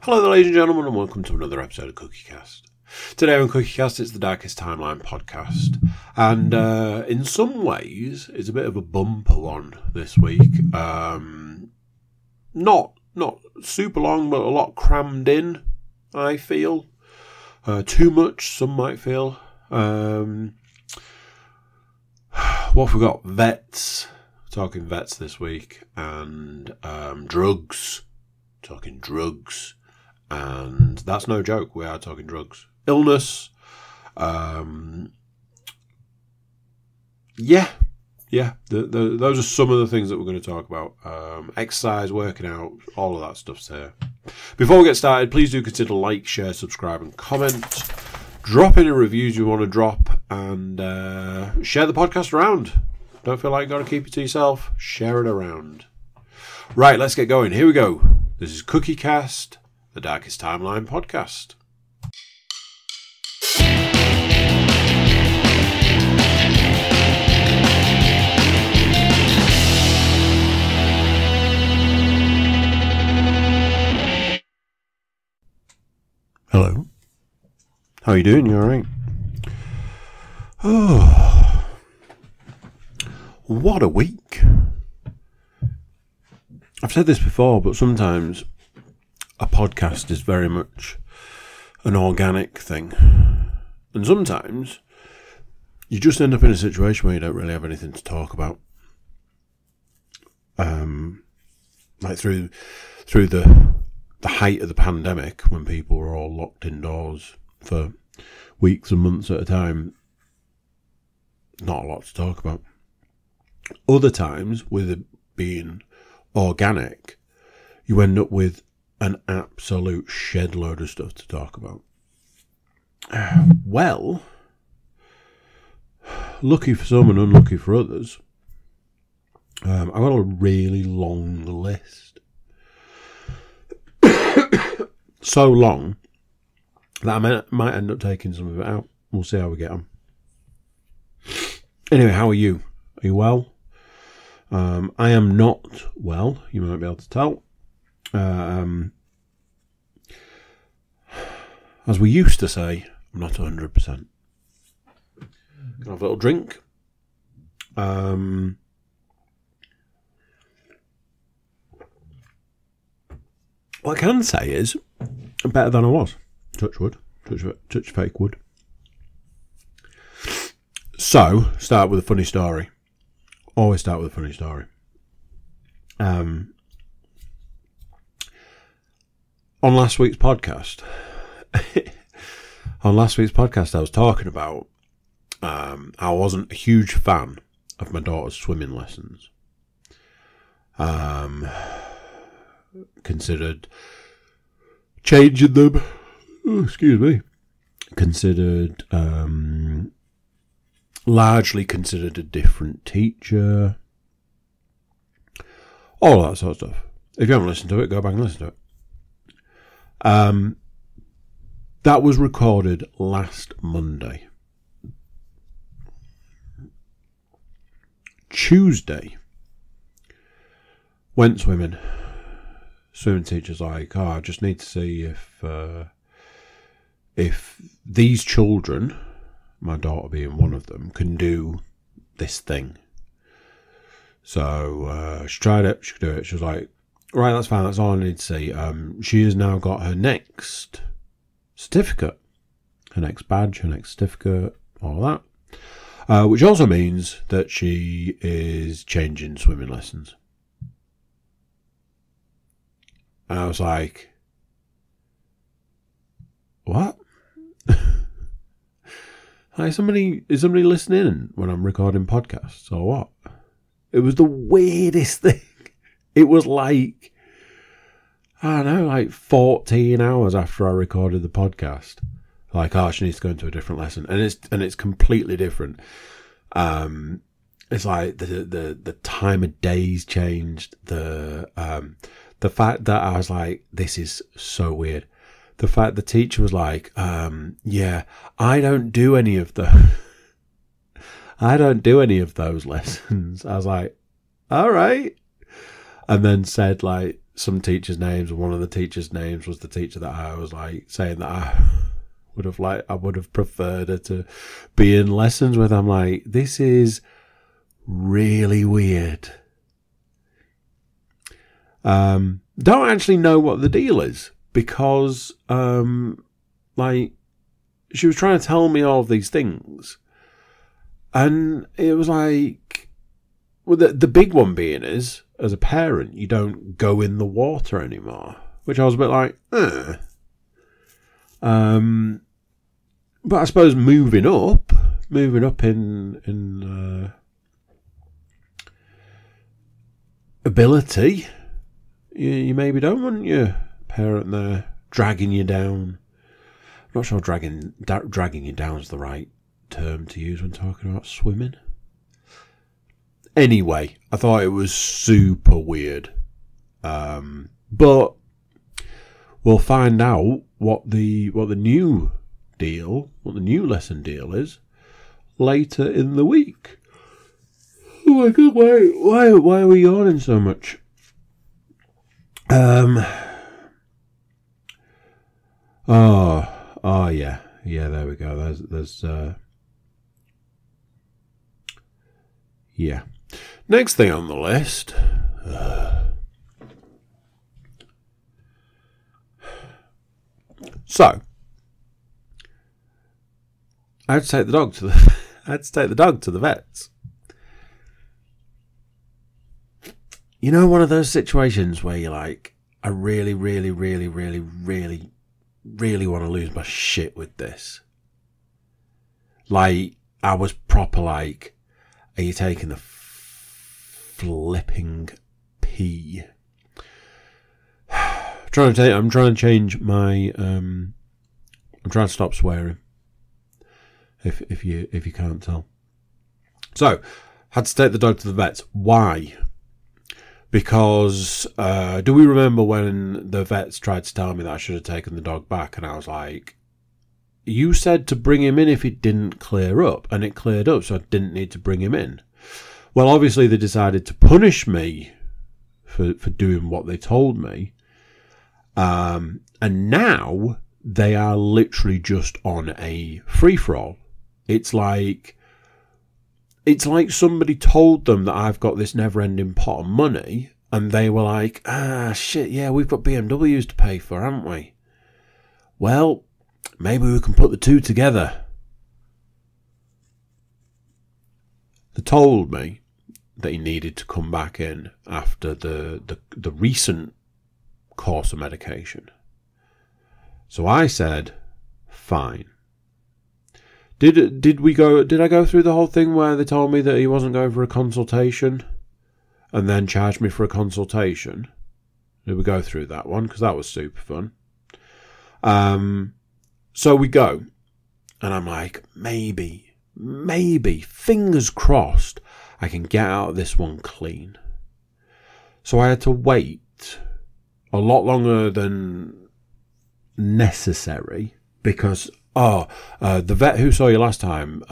Hello there, ladies and gentlemen, and welcome to another episode of CookieCast. Today on CookieCast, it's the Darkest Timeline podcast, and in some ways, it's a bit of a bumper one this week. Not super long, but a lot crammed in, I feel. Too much, some might feel. What have we got? Vets. Talking vets this week, and drugs. Talking drugs. And that's no joke, we are talking drugs. Illness. Those are some of the things that we're going to talk about. Exercise, working out, all of that stuff's here. Before we get started, please do consider like, share, subscribe and comment. Drop any reviews you want to drop, and share the podcast around. Don't feel like you've got to keep it to yourself. Share it around. Right, let's get going. Here we go. This is CookieCast, the Darkest Timeline podcast. Hello. How are you doing? You alright? Oh, what a week. I've said this before, but sometimes a podcast is very much an organic thing. And sometimes you just end up in a situation where you don't really have anything to talk about. Like through the height of the pandemic, when people were all locked indoors for weeks and months at a time, not a lot to talk about. Other times, with it being organic, you end up with an absolute shed load of stuff to talk about. Well, lucky for some and unlucky for others, I've got a really long list. So long that I might end up taking some of it out. We'll see how we get on. Anyway, how are you? Are you well? I am not well, you might be able to tell. As we used to say, I'm not 100%. Can I have a little drink? What I can say is, I'm better than I was. Touch wood. Touch fake wood. So, start with a funny story. Always start with a funny story. On last week's podcast, I was talking about I wasn't a huge fan of my daughter's swimming lessons. Considered changing them. Considered largely considered a different teacher. All that sort of stuff. If you haven't listened to it, go back and listen to it. That was recorded last Monday. Tuesday, went swimming. Swimming teacher's like, I just need to see if these children, my daughter being one of them, can do this thing. So she tried it, she could do it. She was like, right, that's fine, that's all I need to see. She has now got her next certificate, her next badge, her next certificate, all that. Which also means that she is changing swimming lessons. And I was like, what? Is somebody listening when I'm recording podcasts or what? It was the weirdest thing. It was like, I don't know, like 14 hours after I recorded the podcast. Like, she needs to go into a different lesson. And it's completely different. It's like the time of day's changed. The fact that I was like, this is so weird. The fact the teacher was like, yeah, I don't do any of those lessons. I was like, all right. And then said, like, some teachers' names, and one of the teachers' names was the teacher that I was like saying that I would have preferred her to be in lessons with. I'm like, this is really weird. Don't actually know what the deal is, because like, she was trying to tell me all of these things, and it was like, well, the big one being is, as a parent, you don't go in the water anymore, which I was a bit like, but I suppose moving up in ability, you maybe don't want your parent there dragging you down. I'm not sure dragging you down is the right term to use when talking about swimming. Anyway, I thought it was super weird. But we'll find out what the new lesson deal is later in the week. Oh my god, why are we yawning so much? Oh yeah, there we go. There's yeah. Next thing on the list. So, I had to take the dog to the vets. You know, one of those situations where you're like, I really, really, really, really, really, really want to lose my shit with this. Like, I was proper like, are you taking the flipping pee? I'm trying to change my. I'm trying to stop swearing. If you can't tell. So, had to take the dog to the vets. Why? Because do we remember when the vets tried to tell me that I should have taken the dog back, and I was like, you said to bring him in if it didn't clear up, and it cleared up, so I didn't need to bring him in. Well, obviously they decided to punish me for doing what they told me. And now they are literally just on a free-for-all. It's like somebody told them that I've got this never-ending pot of money, and they were like, shit, yeah, we've got BMWs to pay for, haven't we? Well, maybe we can put the two together. They told me that he needed to come back in after the recent course of medication. So I said, fine. Did I go through the whole thing where they told me that he wasn't going for a consultation and then charged me for a consultation? Did we go through that one? Because that was super fun. So we go, and I'm like, maybe, fingers crossed, I can get out of this one clean. So I had to wait a lot longer than necessary because, the vet who saw you last time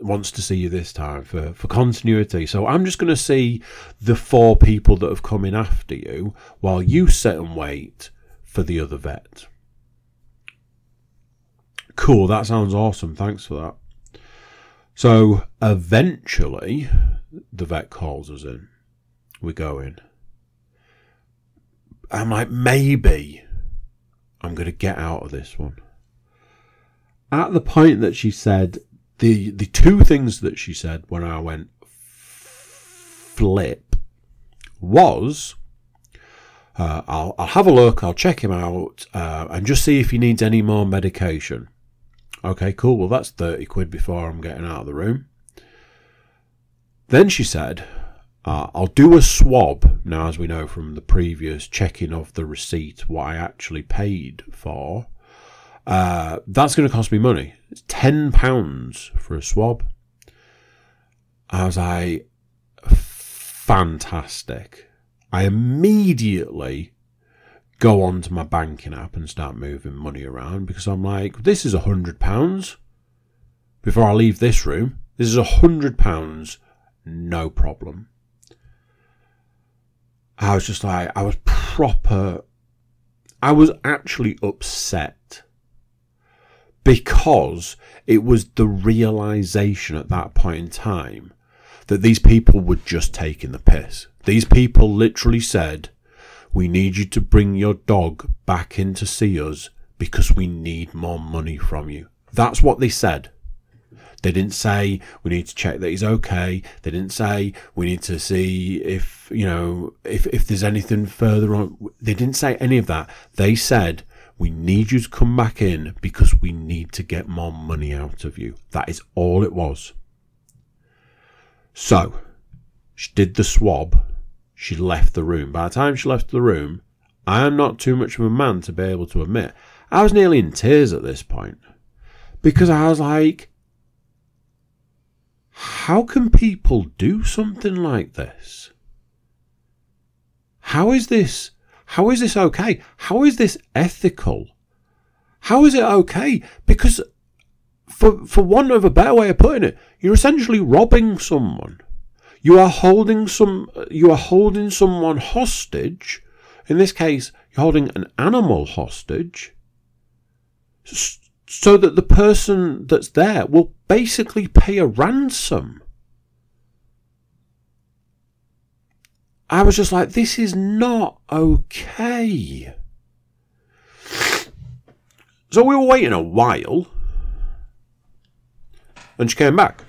wants to see you this time for continuity. So I'm just going to see the 4 people that have come in after you while you sit and wait for the other vet. Cool, that sounds awesome. Thanks for that. So eventually, the vet calls us in. We go in. I'm like, maybe I'm going to get out of this one. At the point that she said, the 2 things that she said when I went flip was, I'll have a look, I'll check him out, and just see if he needs any more medication. Okay, cool. Well, that's 30 quid before I'm getting out of the room. Then she said, I'll do a swab. Now, as we know from the previous checking of the receipt, what I actually paid for, that's going to cost me money. It's £10 for a swab. I was like, fantastic. I immediately go onto my banking app and start moving money around because I'm like, this is £100 before I leave this room. This is £100, no problem. I was just like, I was actually upset, because it was the realization at that point in time that these people were just taking the piss. These people literally said, we need you to bring your dog back in to see us because we need more money from you. That's what they said. They didn't say, we need to check that he's okay. They didn't say, we need to see if, if there's anything further on. They didn't say any of that. They said, we need you to come back in because we need to get more money out of you. That is all it was. So, she did the swab. She left the room. By the time she left the room, I am not too much of a man to be able to admit, I was nearly in tears at this point. Because I was like, how can people do something like this? How is this okay? How is this ethical? How is it okay? Because for want of a better way of putting it, you're essentially robbing someone. You are holding someone hostage. In this case, you're holding an animal hostage, so that the person that's there will basically pay a ransom. I was just like, this is not okay. So we were waiting a while, and she came back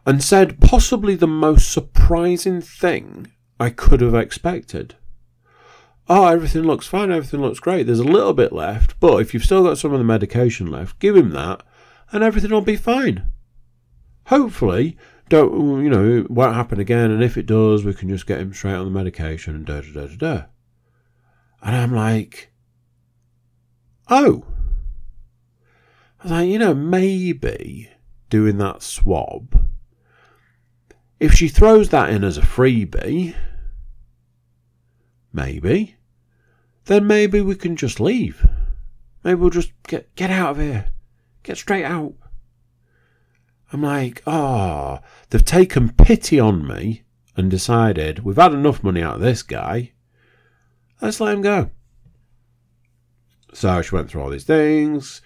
and said possibly the most surprising thing I could have expected. Oh, everything looks fine, everything looks great. There's a little bit left, but if you've still got some of the medication left, give him that, and everything will be fine. Hopefully, it won't happen again, and if it does, we can just get him straight on the medication and da-da-da-da-da. And I'm like, oh. I was like, maybe doing that swab, if she throws that in as a freebie, then maybe we can just leave. Maybe we'll just get out of here. Get straight out. I'm like, they've taken pity on me and decided, we've had enough money out of this guy. Let's let him go. So she went through all these things,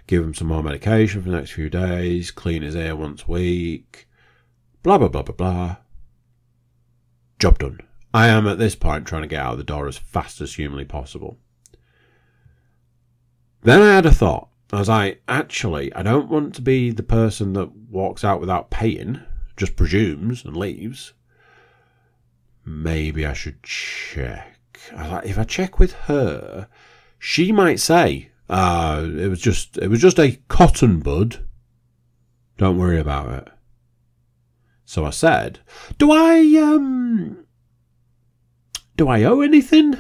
give him some more medication for the next few days, clean his ear once a week, blah, blah, blah, blah, blah. Job done. I am at this point trying to get out of the door as fast as humanly possible. Then I had a thought. I was like, actually, I don't want to be the person that walks out without paying, just presumes and leaves. Maybe I should check. I was like, if I check with her, she might say, it was just a cotton bud. Don't worry about it. So I said, do I owe anything?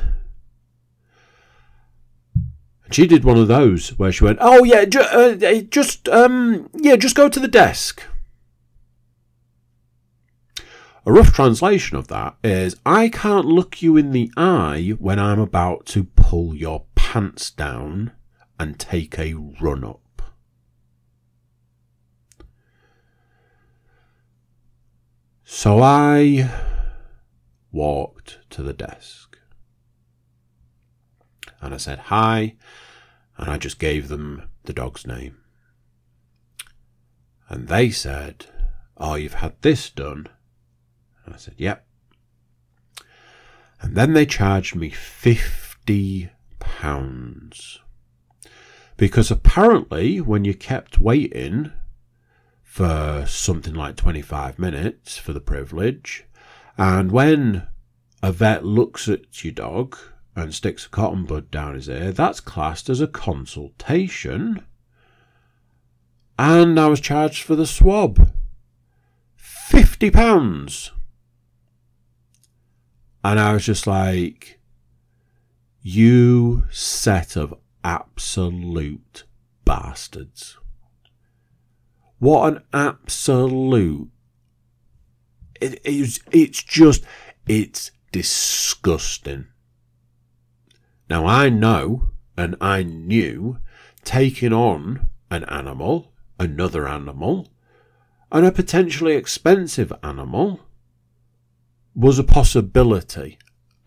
And she did one of those where she went, oh yeah, just go to the desk. A rough translation of that is, I can't look you in the eye when I'm about to pull your pants down and take a run up. So I walked to the desk and I said hi, and I just gave them the dog's name. And they said, oh, you've had this done? And I said, yep. And then they charged me £50. Because apparently when you kept waiting for something like 25 minutes for the privilege, and when a vet looks at your dog and sticks a cotton bud down his ear, that's classed as a consultation. And I was charged for the swab. £50. And I was just like, you set of absolute bastards. What an absolute... It's disgusting. Now I know, and I knew, taking on an animal, another animal, and a potentially expensive animal was a possibility.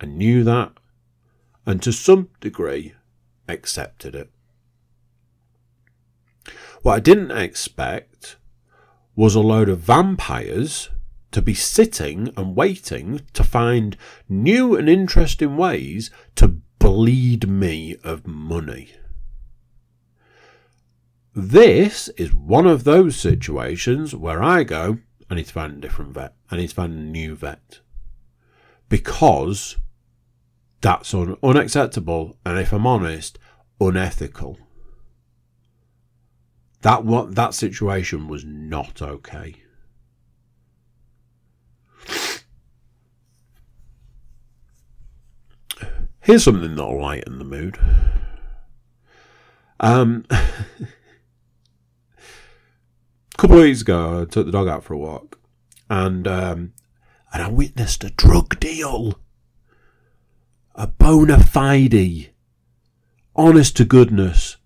I knew that. and to some degree accepted it. What I didn't expect was a load of vampires to be sitting and waiting to find new and interesting ways to bleed me of money. This is one of those situations where I go, I need to find a different vet. I need to find a new vet. Because that's unacceptable, and if I'm honest, unethical. That situation was not okay. Here's something that'll lighten the mood. A couple of weeks ago, I took the dog out for a walk, and I witnessed a drug deal. A bona fide, honest to goodness,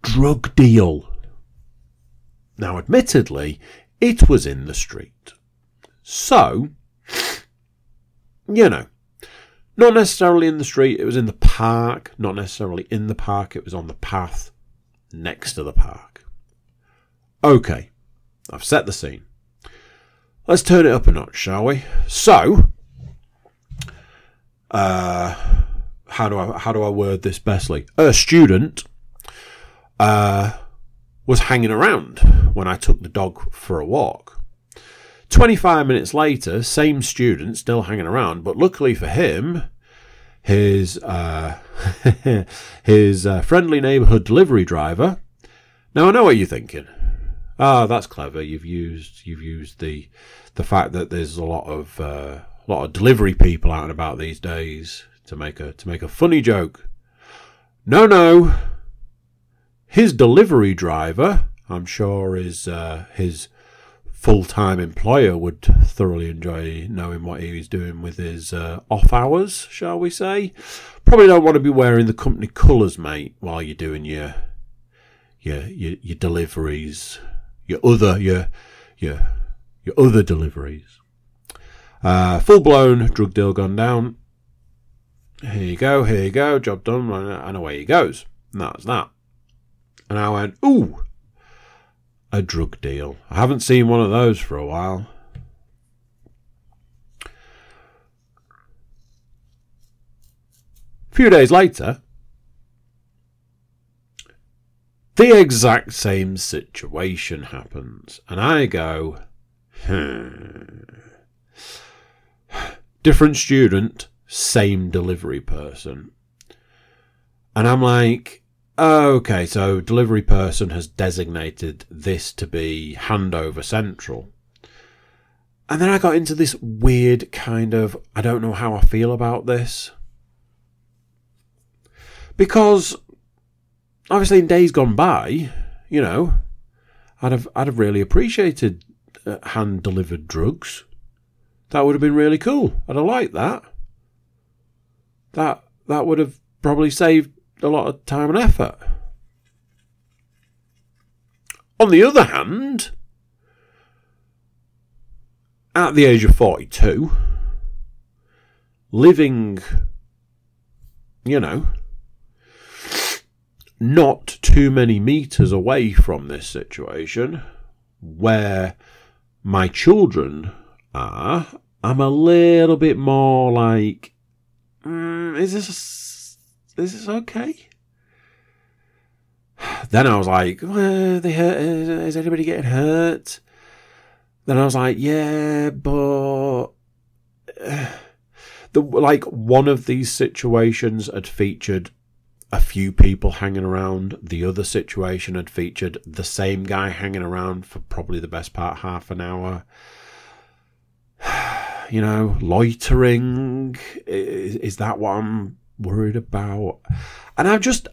drug deal. Now, admittedly, it was in the street. So, you know, not necessarily in the street, it was in the park. Not necessarily in the park, it was on the path next to the park. Okay, I've set the scene. Let's turn it up a notch, shall we? So, how do I word this bestly? A student was hanging around when I took the dog for a walk. 25 minutes later, same student still hanging around, but luckily for him, his friendly neighbourhood delivery driver. Now I know what you're thinking. Ah, that's clever. You've used the fact that there's a lot of delivery people out and about these days to make a funny joke. No. His delivery driver, I'm sure his full-time employer would thoroughly enjoy knowing what he was doing with his off hours, shall we say. Probably don't want to be wearing the company colours, mate, while you're doing your deliveries, your other deliveries. Full-blown drug deal gone down. Here you go, job done, and away he goes. And that's that. And I went, ooh, a drug deal. I haven't seen one of those for a while. A few days later, the exact same situation happens. And I go, different student, same delivery person. And I'm like, okay, so delivery person has designated this to be handover central. And then I got into this weird kind of, I don't know how I feel about this. Because obviously in days gone by, you know, I'd have really appreciated hand delivered drugs. That would have been really cool. I'd have liked that. That would have probably saved a lot of time and effort. On the other hand, at the age of 42, living, you know, not too many meters away from this situation where my children are, I'm a little bit more like, is this okay? Then I was like, they hurt. Is anybody getting hurt? Then I was like, yeah, but one of these situations had featured a few people hanging around. The other situation had featured the same guy hanging around for probably the best part half an hour. You know, loitering. Is that what I'm worried about? And I just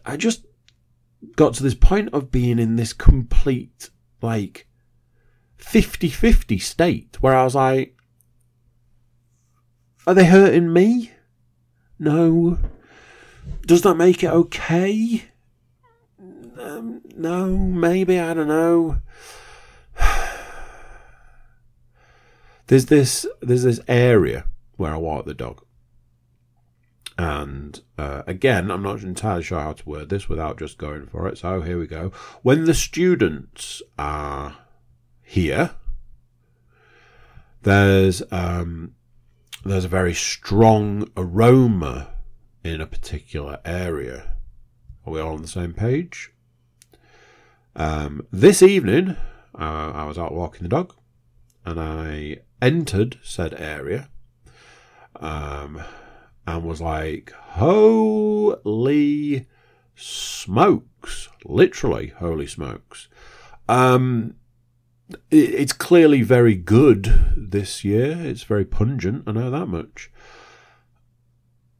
got to this point of being in this complete, like, 50-50 state where I was like, are they hurting me? No. Does that make it okay? No, maybe, I don't know. There's this area where I walk the dog. And again, I'm not entirely sure how to word this without just going for it. So here we go. When the students are here, there's a very strong aroma in a particular area. Are we all on the same page? This evening, I was out walking the dog, and I entered said area, and was like, holy smokes, literally holy smokes. It's clearly very good this year. It's very pungent, I know that much.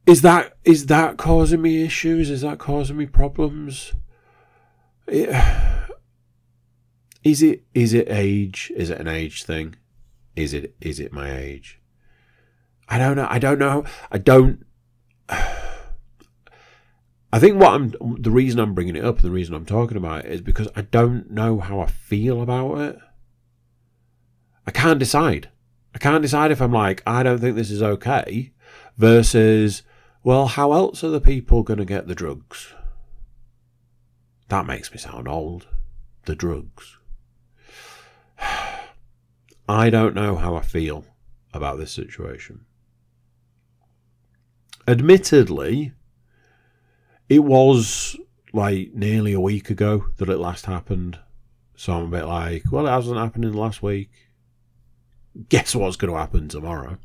Is that causing me issues? Is that causing me problems? Is it age? Is it an age thing? Is it my age? I don't know. I think the reason I'm bringing it up and the reason I'm talking about it is because I don't know how I feel about it. I can't decide. I can't decide if I'm like, I don't think this is okay, versus, well, how else are the people going to get the drugs? That makes me sound old. The drugs. I don't know how I feel about this situation. Admittedly, it was like nearly a week ago that it last happened. So I'm a bit like, well, it hasn't happened in the last week. Guess what's going to happen tomorrow?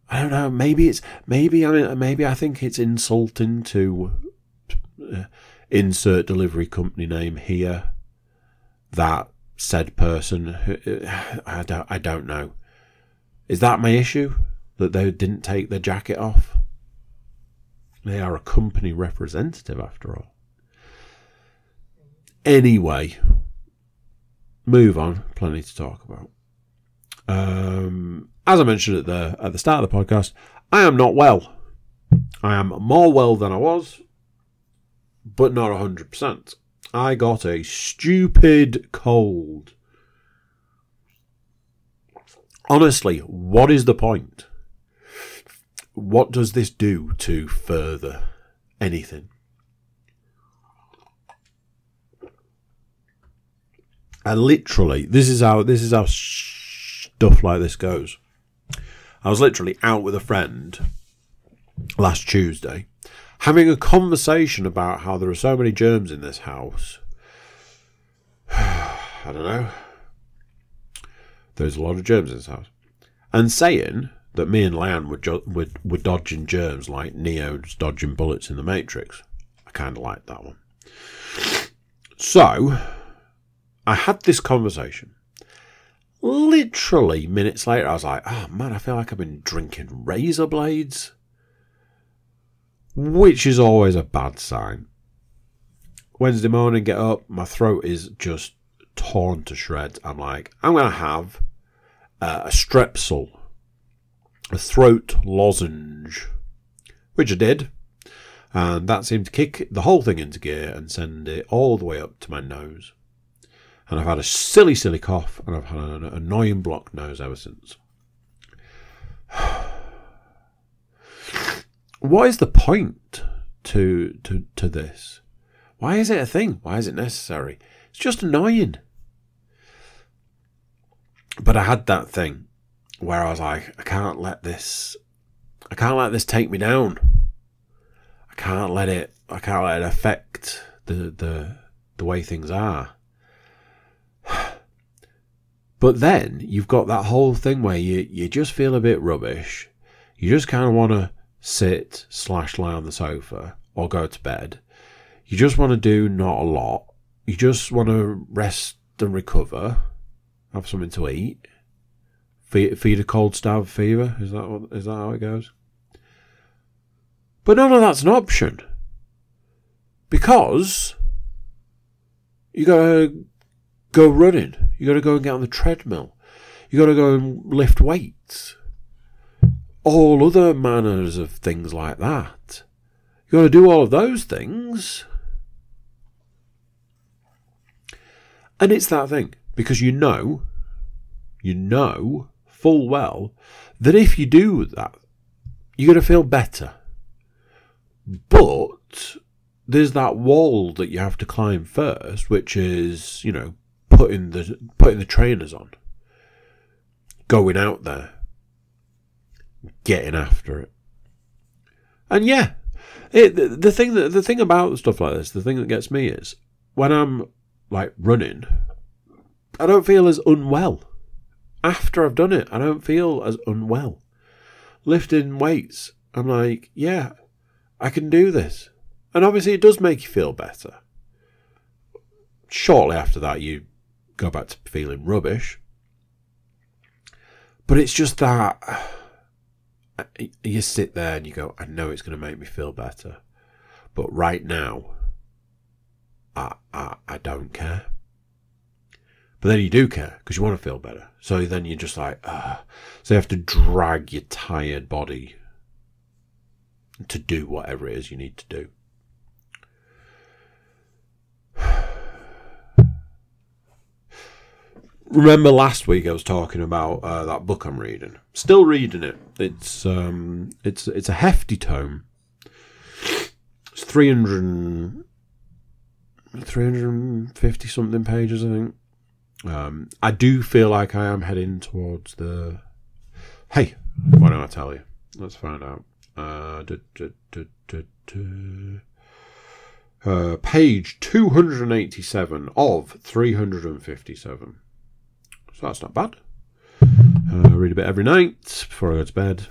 I don't know. Maybe I think it's insulting to insert delivery company name here. That said person. I don't know. Is that my issue? That they didn't take their jacket off? They are a company representative after all. Anyway, move on. Plenty to talk about. As I mentioned at the start of the podcast, I am not well. I am more well than I was, but not 100%. I got a stupid cold. Honestly, what is the point? What does this do to further anything? And literally, this is how stuff like this goes. I was literally out with a friend last Tuesday, having a conversation about how there are so many germs in this house. I don't know. There's a lot of germs in this house. And saying that me and Leanne were dodging germs like Neo's dodging bullets in the Matrix. I kind of like that one. So I had this conversation. Literally minutes later, I was like, oh man, I feel like I've been drinking razor blades. Which is always a bad sign. Wednesday morning, get up, my throat is just torn to shreds. I'm like, I'm going to have a Strepsil, a throat lozenge, which I did. And that seemed to kick the whole thing into gear and send it all the way up to my nose. And I've had a silly cough, and I've had an annoying blocked nose ever since. What is the point to this? Why is it a thing? Why is it necessary? It's just annoying. But I had that thing where I was like, I can't let this take me down. I can't let it affect the way things are. But then you've got that whole thing where you just feel a bit rubbish. You just kind of want to sit / lie on the sofa or go to bed. You just want to do not a lot. You just want to rest and recover, have something to eat, feed a cold starved fever. Is that how it goes? But none of that's an option, because you got to go running. You got to go and get on the treadmill. You got to go and lift weights. All other manners of things like that. You got to do all of those things. And it's that thing, because you know full well that if you do that, you're going to feel better. But there's that wall that you have to climb first, which is, you know, putting the trainers on, going out there, getting after it. And yeah, the thing about stuff like this, the thing that gets me is when I'm like running, I don't feel as unwell. After I've done it, I don't feel as unwell. Lifting weights, I'm like, yeah, I can do this. And obviously it does make you feel better. Shortly after that, you go back to feeling rubbish. But it's just that you sit there and you go, I know it's going to make me feel better. But right now, I don't care. But then you do care because you want to feel better. So then you're just like, so you have to drag your tired body to do whatever it is you need to do. Remember last week I was talking about that book I'm reading. Still reading it. It's a hefty tome. It's 350 something pages, I think. I do feel like I am heading towards the... Hey, why don't I tell you? Let's find out. Page 287 of 357. So that's not bad. Read a bit every night before I go to bed.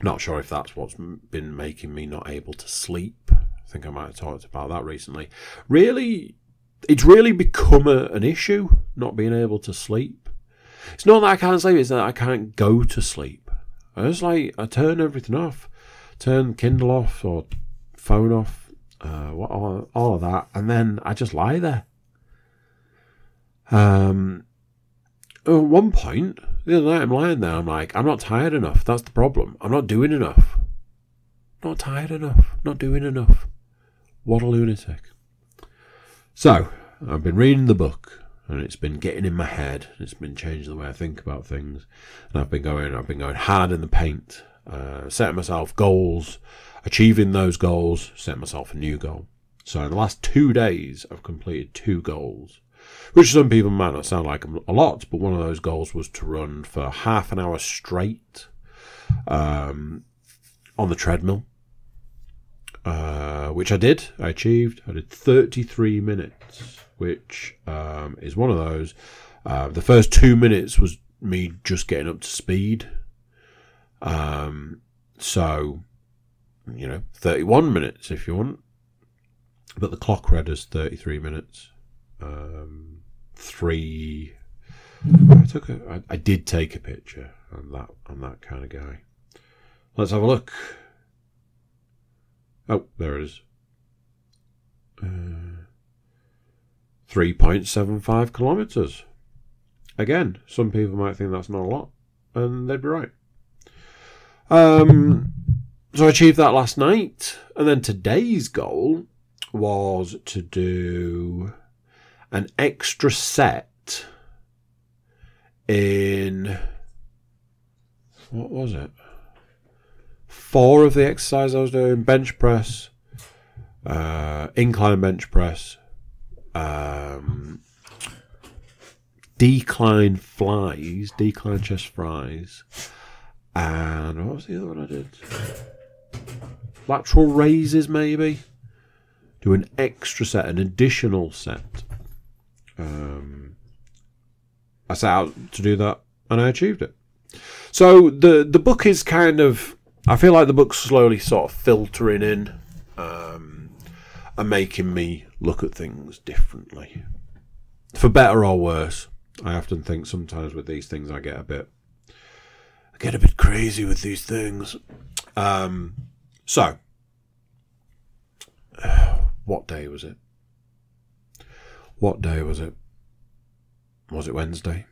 Not sure if that's what's been making me not able to sleep. I think I might have talked about that recently. Really, it's really become an issue, not being able to sleep. It's not that I can't sleep, it's that I can't go to sleep. I turn everything off. Turn Kindle off or phone off, all of that, and then I just lie there. At one point, the other night I'm lying there, I'm like, I'm not tired enough. That's the problem. I'm not doing enough. Not tired enough. Not doing enough. What a lunatic. So, I've been reading the book, and it's been getting in my head. It's been changing the way I think about things. And I've been going hard in the paint, setting myself goals, achieving those goals, setting myself a new goal. So in the last 2 days, I've completed 2 goals, which some people might not sound like a lot, but one of those goals was to run for half an hour straight on the treadmill, which I did. I achieved. I did 33 minutes, which is one of those. The first 2 minutes was me just getting up to speed. So, 31 minutes if you want. But the clock read as 33 minutes. I did take a picture on that kind of guy. Let's have a look. Oh, there it is. 3.75 kilometres. Again, some people might think that's not a lot, and they'd be right. So I achieved that last night, and then today's goal was to do an extra set in, what was it? 4 of the exercises I was doing: bench press, incline bench press, decline chest flies, and what was the other one I did? Lateral raises, maybe. Do an extra set, an additional set. I set out to do that, and I achieved it. So the book is kind of, I feel like the book's slowly sort of filtering in, and making me look at things differently, for better or worse. I often think sometimes with these things I get a bit crazy with these things. So, what day was it? Was it Wednesday?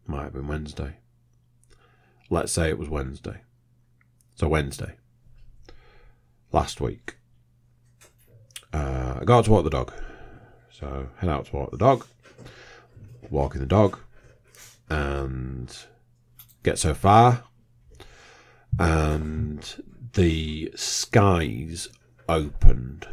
Might have been Wednesday. Let's say it was Wednesday. So Wednesday. Last week. I got out to walk the dog. So head out to walk the dog. Walking the dog. and get so far, and the skies opened.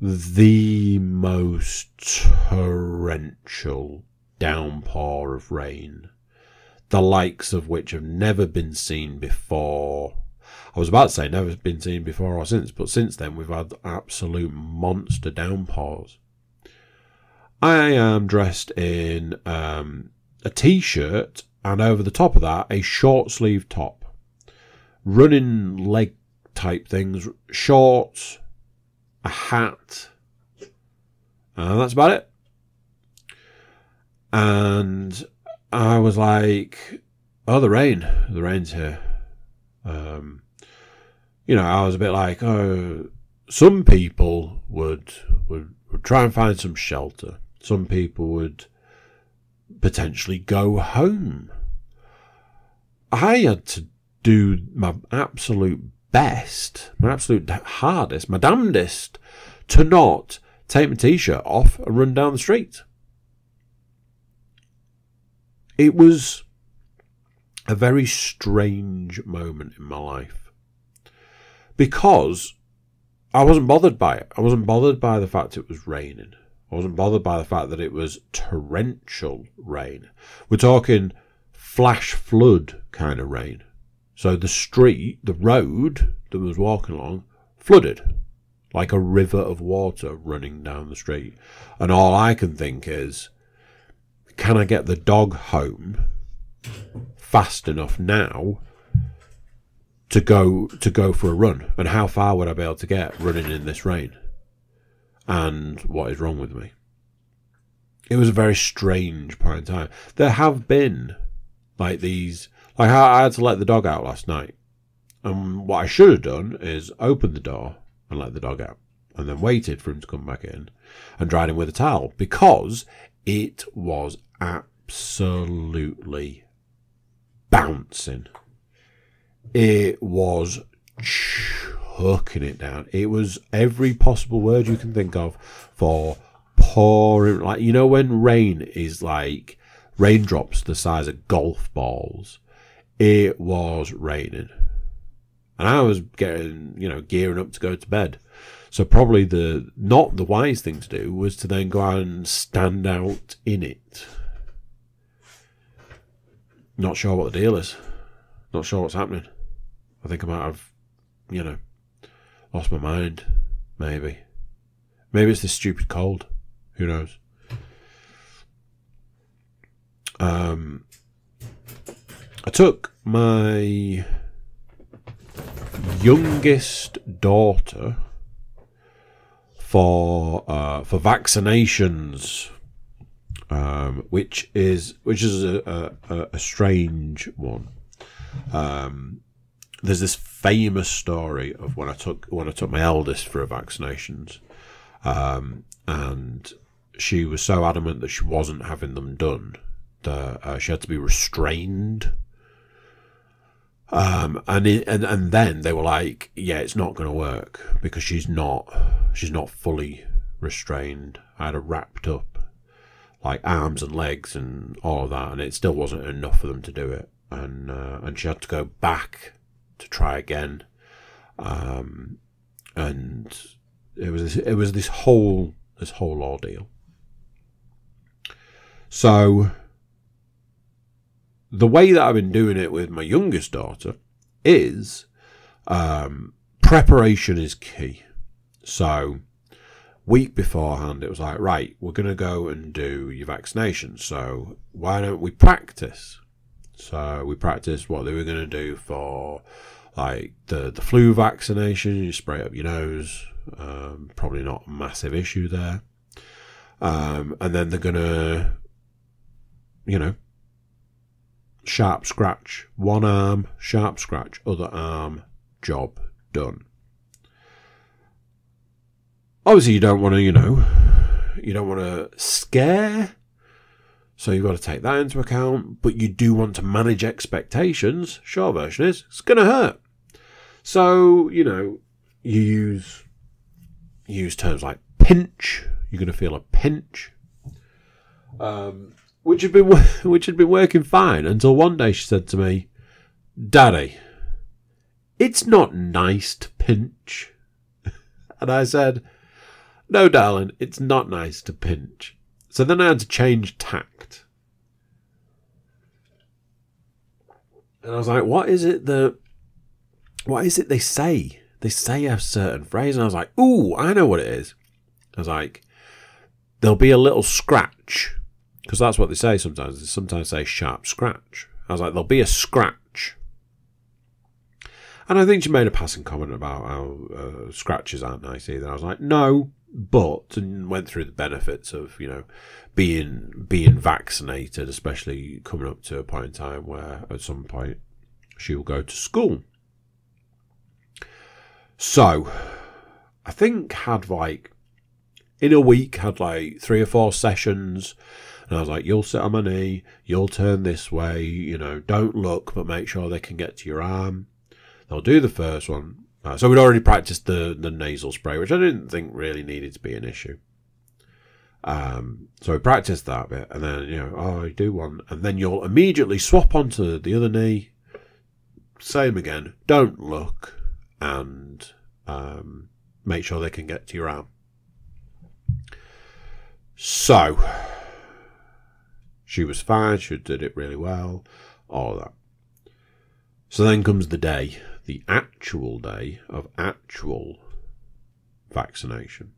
The most torrential downpour of rain, the likes of which have never been seen before. I was about to say never been seen before or since, but since then we've had absolute monster downpours. I am dressed in a t-shirt, and over the top of that a short sleeve top, running leg type things, shorts, a hat, and that's about it. And I was like, oh, the rain's here. You know, I was a bit like, oh, some people would try and find some shelter. Some people would potentially go home. I had to do my absolute best, my absolute hardest, my damnedest to not take my t-shirt off and run down the street. It was a very strange moment in my life because I wasn't bothered by it. I wasn't bothered by the fact it was raining. I wasn't bothered by the fact that it was torrential rain. We're talking flash flood kind of rain. So the street, the road that I was walking along, flooded like a river of water running down the street. And all I can think is, can I get the dog home fast enough now to go for a run? And how far would I be able to get running in this rain? And what is wrong with me? It was a very strange point in time. There have been like these, like I had to let the dog out last night. And what I should have done is opened the door and let the dog out, and then waited for him to come back in and dried him with a towel, because it was absolutely bouncing. It was chucking it down. It was every possible word you can think of for pouring. Like, you know, when rain is like raindrops the size of golf balls, it was raining. And I was getting, gearing up to go to bed. So probably not the wise thing to do was to then go out and stand out in it. Not sure what the deal is. Not sure what's happening. I think I might have, lost my mind. Maybe it's this stupid cold. Who knows? I took my youngest daughter for vaccinations, which is a strange one. There's this famous story of when I took my eldest for vaccinations, and she was so adamant that she wasn't having them done that she had to be restrained. And then they were like, yeah, it's not going to work because she's not fully restrained. I had her wrapped up, like arms and legs and all of that, and it still wasn't enough for them to do it. And she had to go back to try again. And it was this whole ordeal. So the way that I've been doing it with my youngest daughter is preparation is key. So week beforehand, it was like, right, we're going to go and do your vaccination. So why don't we practice? So we practiced what they were going to do for like the flu vaccination. You spray up your nose. Probably not a massive issue there. And then they're going to, sharp scratch, one arm, sharp scratch, other arm, job done. Obviously, you don't want to, scare, so you've got to take that into account, but you do want to manage expectations. Short version is, it's going to hurt. So, you use terms like pinch. You're going to feel a pinch. which had been working fine until one day she said to me, "Daddy, it's not nice to pinch." And I said, "No, darling, it's not nice to pinch." So then I had to change tact. And I was like, what is it they say? They say a certain phrase. And I was like, ooh, I know what it is. I was like, there'll be a little scratch. Because that's what they say sometimes. They sometimes say sharp scratch. I was like, there'll be a scratch. And I think she made a passing comment about how scratches aren't nice either. I was like, no, but, and went through the benefits of, being vaccinated, especially coming up to a point in time where at some point she will go to school. So, I think in a week, had 3 or 4 sessions. And I was like, you'll sit on my knee, you'll turn this way, don't look, but make sure they can get to your arm. They'll do the first one. So we'd already practiced the nasal spray, which I didn't think really needed to be an issue. So we practiced that bit, and then, you do one, and then you'll immediately swap onto the other knee, same again, don't look, and make sure they can get to your arm. So, she was fine, she did it really well, all of that. So then comes the day, the actual day of actual vaccination.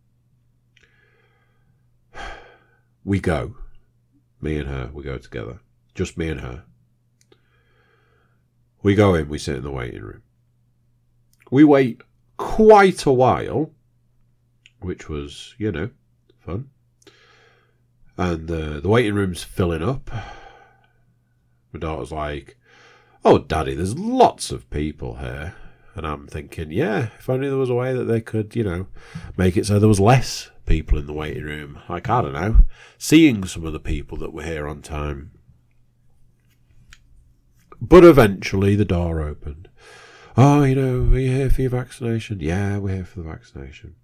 We go. Me and her, we go together. Just me and her. We go in, we sit in the waiting room. We wait quite a while, which was, fun. And the waiting room's filling up. My daughter's like, "Oh, Daddy, there's lots of people here." And I'm thinking, yeah, if only there was a way that they could, make it so there was less people in the waiting room. I don't know, seeing some of the people that were here on time. But eventually the door opened. "Oh, are you here for your vaccination?" "Yeah, we're here for the vaccination."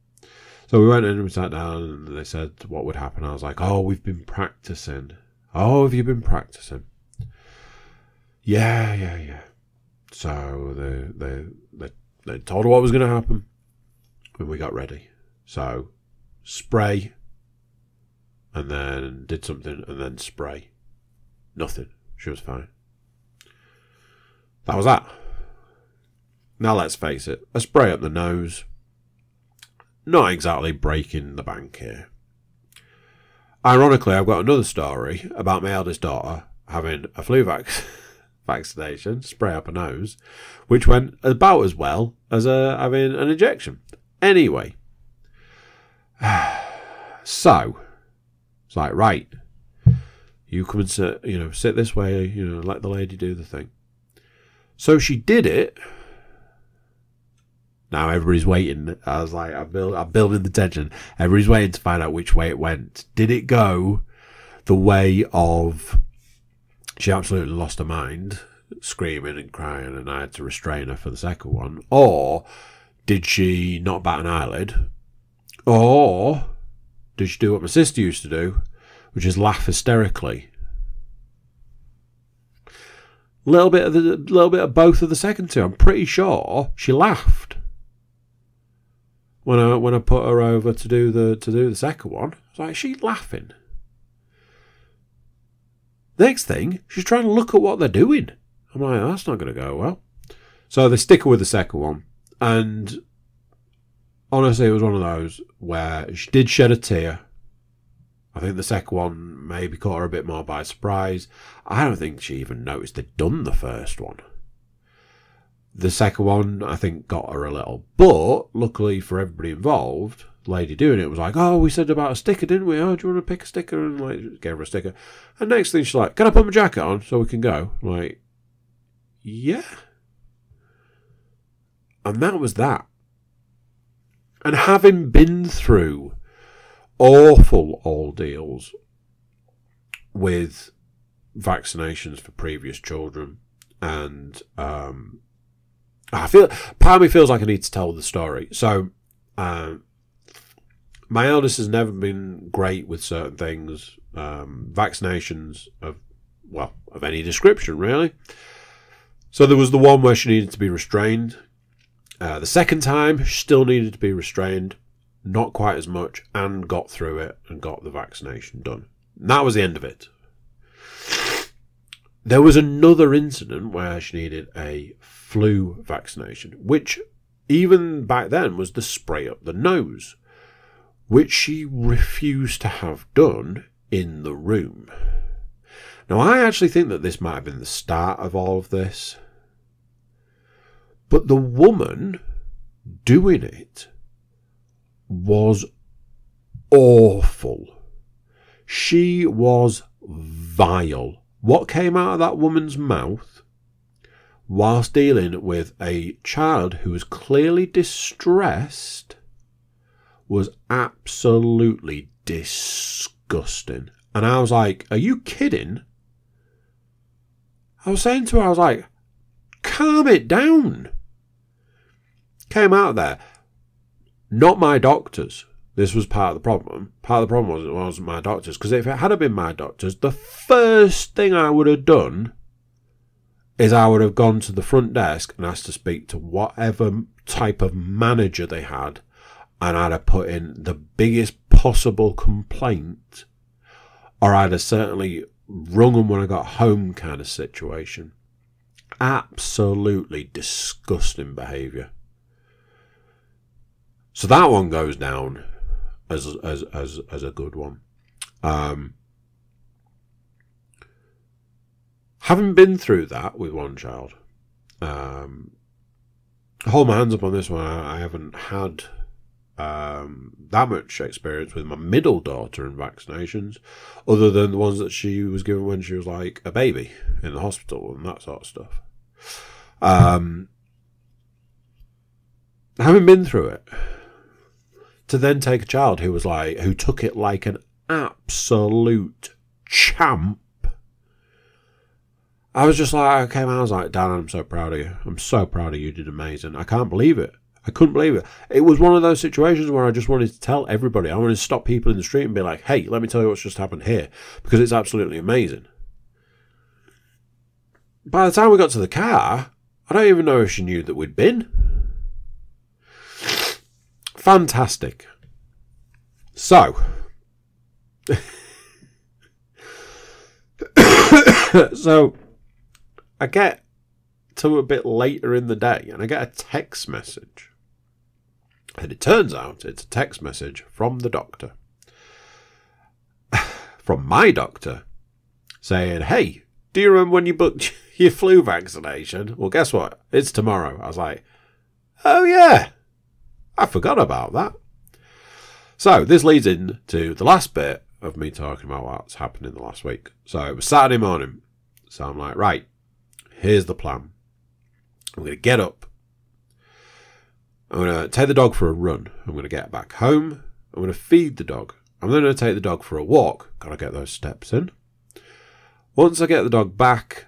So we went in and we sat down and they said what would happen. I was like, "Oh, we've been practicing." "Oh, have you been practicing?" Yeah. So they told her what was going to happen when we got ready. So spray, and then did something, and then spray. Nothing. She was fine. That was that. Now let's face it, a spray up the nose, not exactly breaking the bank here. Ironically, I've got another story about my eldest daughter having a flu vaccination, spray up her nose, which went about as well as having an injection. Anyway, so it's like, right, you come and sit this way, let the lady do the thing. So she did it. Now everybody's waiting. I was like, I'm building the tension. Everybody's waiting to find out which way it went. Did it go the way of she absolutely lost her mind, screaming and crying, and I had to restrain her for the second one? Or did she not bat an eyelid? Or did she do what my sister used to do, which is laugh hysterically? Little bit of both of the second two. I'm pretty sure she laughed when I put her over to do the second one. I was like, she's laughing. Next thing, she's trying to look at what they're doing. I'm like, that's not going to go well. So they stick her with the second one, and honestly, it was one of those where she did shed a tear. I think the second one maybe caught her a bit more by surprise. I don't think she even noticed they'd done the first one. The second one, I think, got her a little. But, luckily for everybody involved, the lady doing it was like, "Oh, we said about a sticker, didn't we? Oh, do you want to pick a sticker?" And gave her a sticker. And next thing she's like, "Can I put my jacket on so we can go?" I'm like, yeah. And that was that. And having been through awful ordeals with vaccinations for previous children, and I feel part of me feels like I need to tell the story. So My eldest has never been great with certain things, vaccinations of any description, really. So there was the one where she needed to be restrained. The second time, she still needed to be restrained, not quite as much, and got through it and got the vaccination done. And that was the end of it. There was another incident where she needed a flu vaccination, which even back then was the spray up the nose, which she refused to have done in the room. Now, I actually think that this might have been the start of all of this. But the woman doing it was awful. She was vile. What came out of that woman's mouth whilst dealing with a child who was clearly distressed was absolutely disgusting. And I was like, are you kidding? I was saying to her, I was like, calm it down. Came out of there. Not my doctors. This was part of the problem. Part of the problem was it wasn't my doctors. Because if it had been my doctors, the first thing I would have done is I would have gone to the front desk and asked to speak to whatever type of manager they had. And I'd have put in the biggest possible complaint. Or I'd have certainly rung them when I got home kind of situation. Absolutely disgusting behaviour. So that one goes down as a good one. Having been through that with one child, hold my hands up on this one. I haven't had that much experience with my middle daughter in vaccinations, other than the ones that she was given when she was like a baby in the hospital and that sort of stuff. Having been through it, to then take a child who took it like an absolute champ, I was just like, I came out, I was like, Dan, I'm so proud of you. I'm so proud of you. You did amazing. I can't believe it. I couldn't believe it. It was one of those situations where I just wanted to tell everybody. I wanted to stop people in the street and be like, hey, let me tell you what's just happened here, because it's absolutely amazing. By the time we got to the car, I don't even know if she knew that we'd been. Fantastic. So, I get to a bit later in the day and I get a text message. And it turns out it's a text message from the doctor. From my doctor. Saying, hey, do you remember when you booked your flu vaccination? Well, guess what? It's tomorrow. I was like, oh yeah. I forgot about that. So this leads into the last bit of me talking about what's happened in the last week. So it was Saturday morning. So I'm like, right, here's the plan. I'm going to get up. I'm going to take the dog for a run. I'm going to get back home. I'm going to feed the dog. I'm then going to take the dog for a walk. Got to get those steps in. Once I get the dog back,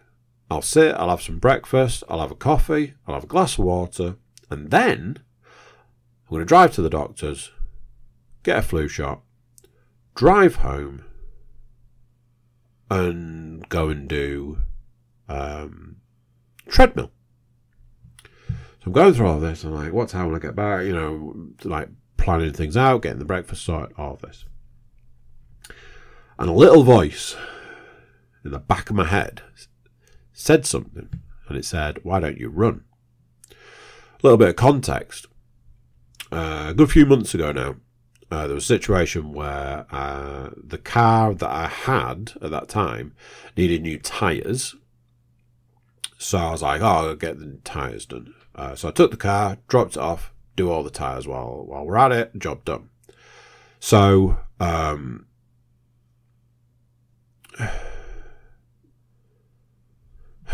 I'll sit, I'll have some breakfast, I'll have a coffee, I'll have a glass of water, and then I'm going to drive to the doctor's, get a flu shot, drive home, and go and do treadmill. So I'm going through all this. I'm like, what time will I get back? You know, like planning things out, getting the breakfast sorted, all of this. And a little voice in the back of my head said something. And it said, why don't you run? A little bit of context. A good few months ago now, there was a situation where the car that I had at that time needed new tyres. So I was like, oh, I'll get the tyres done. So I took the car, dropped it off, do all the tyres while we're at it, job done. So,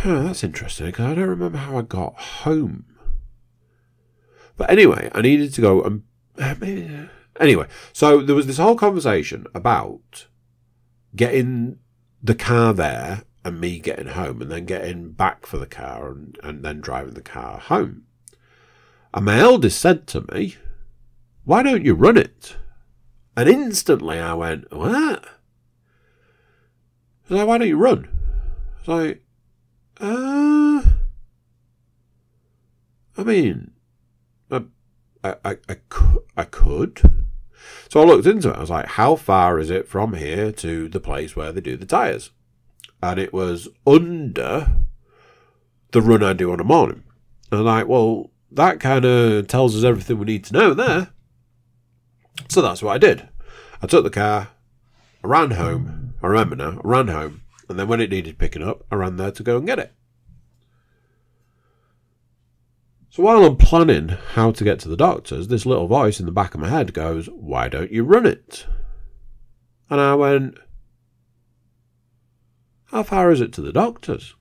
that's interesting, because I don't remember how I got home. But anyway, I needed to go and... Anyway, so there was this whole conversation about getting the car there and me getting home and then getting back for the car and then driving the car home. And my eldest said to me, why don't you run it? And instantly I went, what? I was like, why don't you run? I was like, I mean, I could. So I looked into it. I was like, how far is it from here to the place where they do the tyres? And it was under the run I do on a morning. And I'm like, well, that kind of tells us everything we need to know there. So that's what I did. I took the car, I ran home. I remember now, I ran home. And then when it needed picking up, I ran there to go and get it. So while I'm planning how to get to the doctor's, this little voice in the back of my head goes, why don't you run it? And I went, how far is it to the doctor's?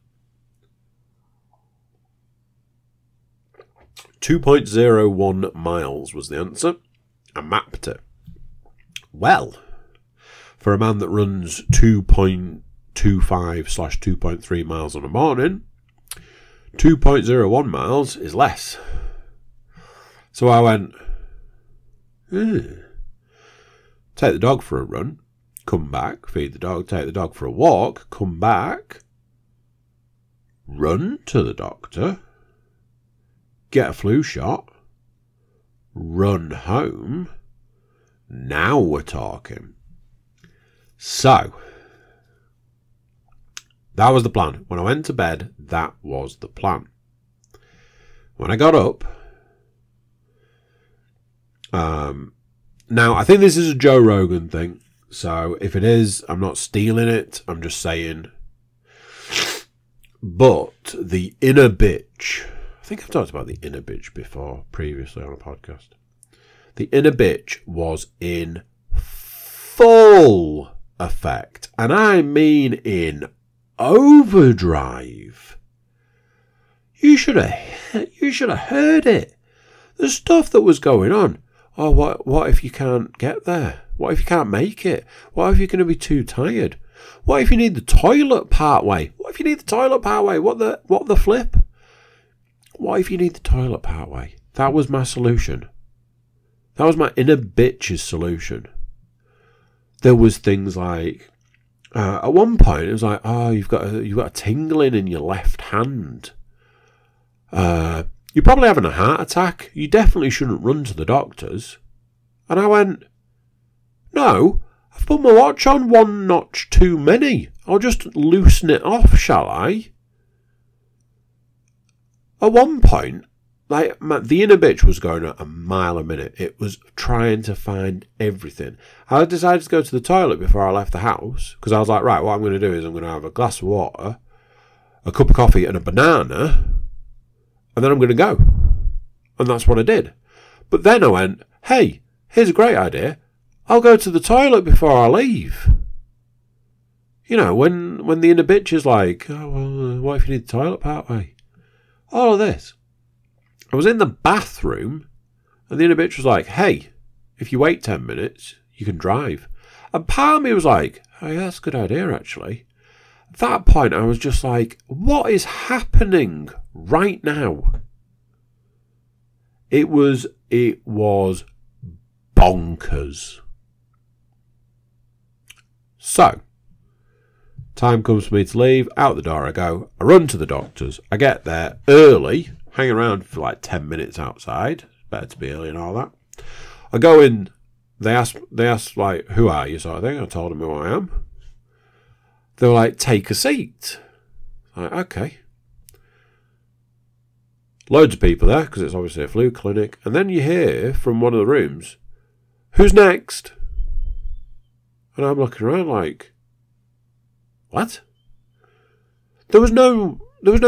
2.01 miles was the answer. I mapped it. Well, for a man that runs 2.25/2.3 miles on a morning, 2.01 miles is less. So I went, take the dog for a run, come back, feed the dog, take the dog for a walk, come back, run to the doctor, get a flu shot, run home. Now we're talking. So, that was the plan. When I went to bed, that was the plan. When I got up, now I think this is a Joe Rogan thing. So if it is, I'm not stealing it. I'm just saying. But the inner bitch, I think I've talked about the inner bitch before, previously on a podcast. The inner bitch was in full effect. And I mean in overdrive. You should have heard it. The stuff that was going on. Oh, what if you can't get there? What if you can't make it? What if you're going to be too tired? What if you need the toilet part way? What if you need the toilet part way? What the flip? What if you need the toilet part way? That was my solution. That was my inner bitch's solution. There was things like, at one point it was like, oh, you've got a tingling in your left hand. You're probably having a heart attack. You definitely shouldn't run to the doctor's. And I went, no, I've put my watch on one notch too many. I'll just loosen it off, shall I? At one point, like the inner bitch was going at a mile a minute. It was trying to find everything. I decided to go to the toilet before I left the house because I was like, right, what I'm going to do is I'm going to have a glass of water, a cup of coffee and a banana, and then I'm going to go. And that's what I did. But then I went, hey, here's a great idea. I'll go to the toilet before I leave. You know, when the inner bitch is like, oh, well, what if you need the toilet part way? All of this. I was in the bathroom, and the inner bitch was like, hey, if you wait 10 minutes, you can drive. And part of me was like, oh, yeah, that's a good idea, actually. At that point, I was just like, what is happening right now? It was bonkers. So, time comes for me to leave. Out the door I go. I run to the doctor's. I get there early. Hang around for like 10 minutes outside. It's better to be early and all that. I go in. They ask like, who are you, sort of thing. I told them who I am. They were like, take a seat. Like, okay. Loads of people there, because it's obviously a flu clinic. And then you hear from one of the rooms, who's next? And I'm looking around like, what? There was no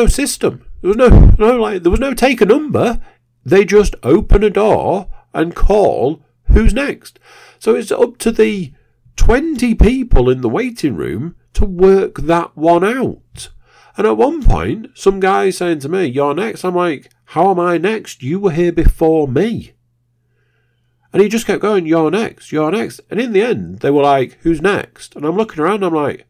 system. There was no take a number. They just open a door and call who's next. So it's up to the 20 people in the waiting room to work that one out. And at one point, some guy saying to me, you're next. I'm like, how am I next? You were here before me. And he just kept going, you're next, you're next. And in the end, they were like, who's next? And I'm looking around, I'm like,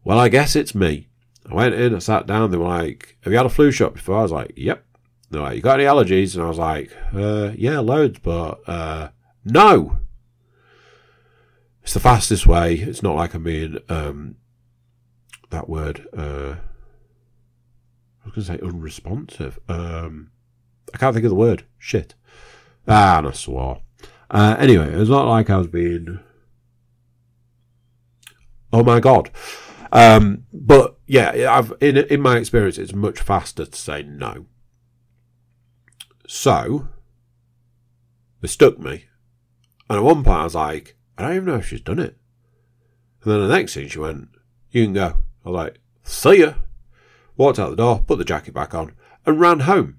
well, I guess it's me. I went in, I sat down, they were like, have you had a flu shot before? I was like, yep. They're like, you got any allergies? And I was like, yeah, loads, but no. It's the fastest way. It's not like I'm being, that word, I was going to say unresponsive. I can't think of the word. Shit. And I swore. Anyway, it's not like I was being, oh my God. But yeah, in my experience, it's much faster to say no. So, they stuck me. And at one point I was like, I don't even know if she's done it. And then the next thing she went, you can go. I was like, see ya. Walked out the door, put the jacket back on, and ran home.